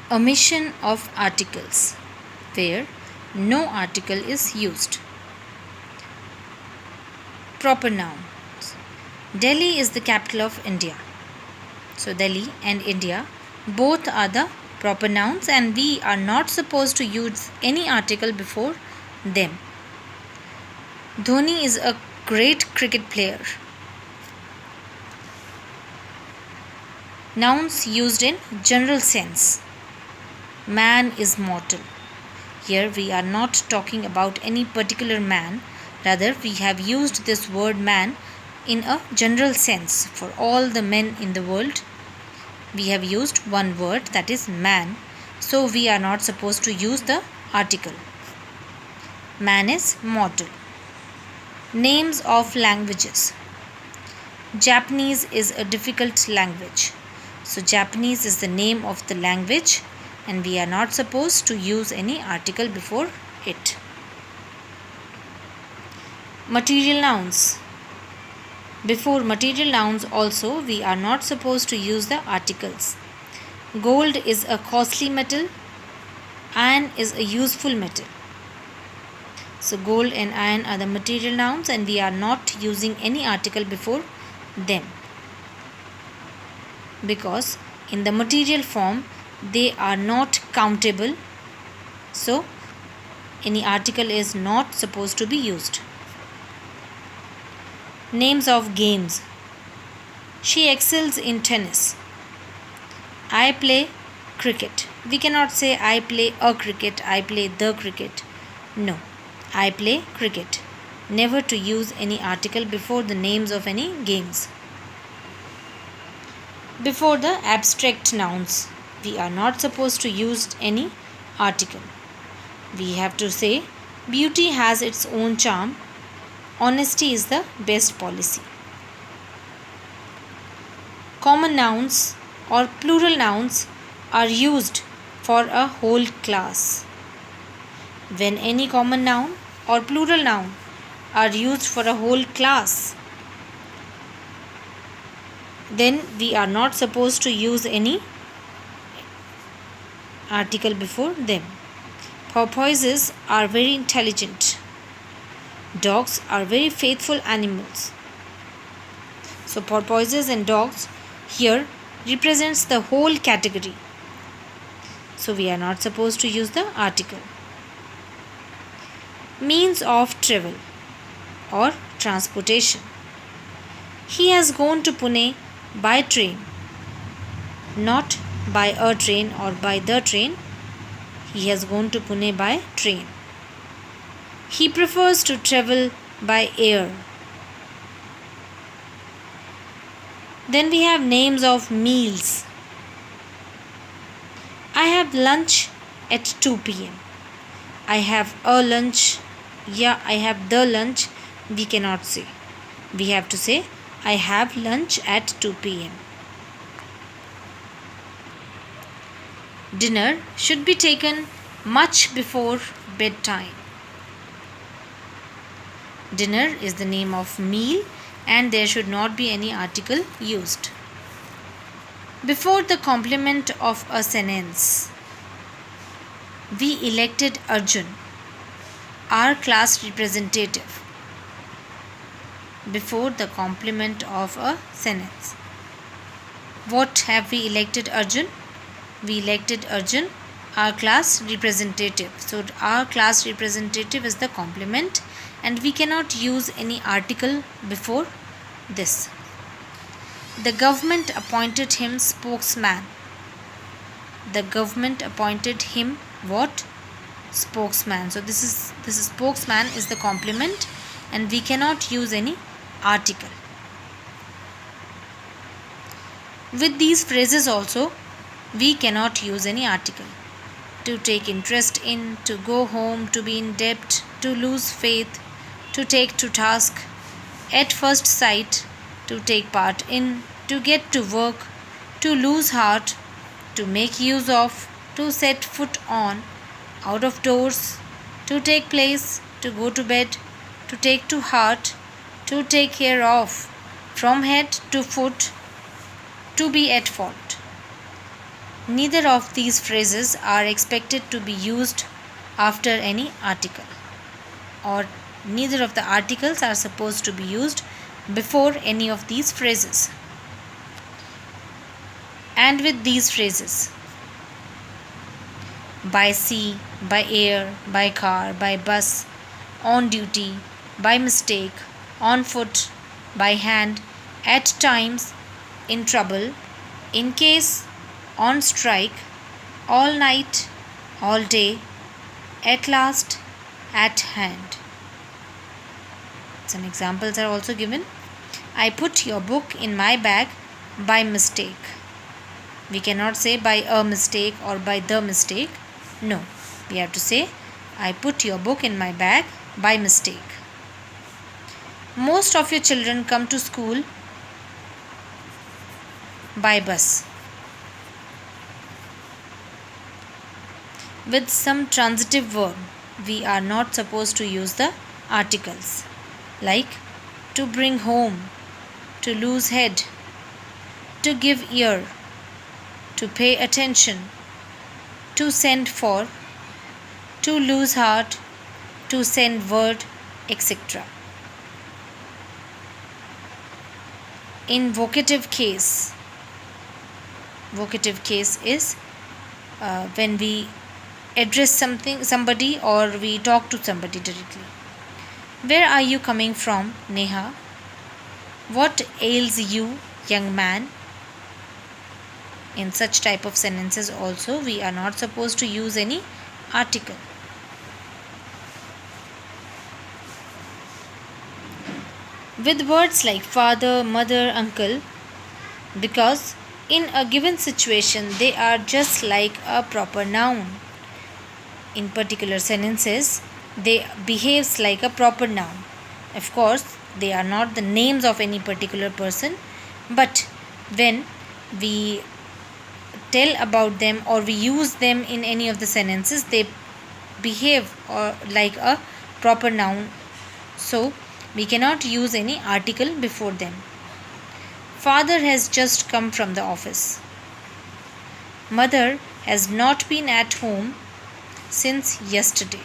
Omission of articles where no article is used. Proper nouns. Delhi is the capital of India. So Delhi and India both are the proper nouns and we are not supposed to use any article before them. Dhoni is a great cricket player. Nouns used in general sense. Man is mortal. Here we are not talking about any particular man, rather we have used this word man in a general sense for all the men in the world. We have used one word, that is man, so we are not supposed to use the article. Man is mortal. Names of languages. Japanese is a difficult language. So Japanese is the name of the language and we are not supposed to use any article before it. Material nouns. Before material nouns also we are not supposed to use the articles. Gold is a costly metal. Iron is a useful metal. So gold and iron are the material nouns and we are not using any article before them, because in the material form they are not countable, so any article is not supposed to be used. Names of games. She excels in tennis. I play cricket. We cannot say I play a cricket, I play the cricket. No, I play cricket. Never to use any article before the names of any games. Before the abstract nouns, we are not supposed to use any article. We have to say, beauty has its own charm. Honesty is the best policy. Common nouns or plural nouns are used for a whole class. When any common noun or plural noun are used for a whole class, then we are not supposed to use any article before them. Porpoises are very intelligent. Dogs are very faithful animals. So porpoises and dogs here represents the whole category. So we are not supposed to use the article. Means of travel or transportation. He has gone to Pune by train, not by a train or by the train. He has gone to Pune by train. He prefers to travel by air. Then we have names of meals. I have lunch at 2 p.m. I have a lunch. Yeah, I have the lunch. We cannot say. We have to say I have lunch at 2 p.m. Dinner should be taken much before bedtime. Dinner is the name of meal and there should not be any article used. Before the complement of a sentence, we elected Arjun, our class representative. Before the complement of a sentence, what have we elected Arjun? We elected Arjun, our class representative. So our class representative is the complement and we cannot use any article before this. The government appointed him spokesman. The government appointed him what? Spokesman. So this is spokesman is the complement and we cannot use any article. With these phrases also we cannot use any article. To take interest in, to go home, to be in debt, to lose faith, to take to task, at first sight, to take part in, to get to work, to lose heart, to make use of, to set foot on, out of doors, to take place, to go to bed, to take to heart, to take care of, from head to foot, to be at fault. Neither of these phrases are expected to be used after any article, or neither of the articles are supposed to be used before any of these phrases. And with these phrases, by sea, by air, by car, by bus, on duty, by mistake, on foot, by hand, at times, in trouble, in case, on strike, all night, all day, at last, at hand. Some examples are also given. I put your book in my bag by mistake. We cannot say by a mistake or by the mistake. No, we have to say I put your book in my bag by mistake. Most of your children come to school by bus. With some transitive verb, we are not supposed to use the articles like to bring home, to lose head, to give ear, to pay attention, to send for, to lose heart, to send word, etc. In vocative case is when we address somebody, or we talk to somebody directly. Where are you coming from, Neha? What ails you, young man? In such type of sentences also we are not supposed to use any article. With words like father, mother, uncle, because in a given situation they are just like a proper noun. In particular sentences, they behaves like a proper noun. Of course, they are not the names of any particular person, but when we tell about them or we use them in any of the sentences, they behave like a proper noun. So, we cannot use any article before them. Father has just come from the office. Mother has not been at home since yesterday.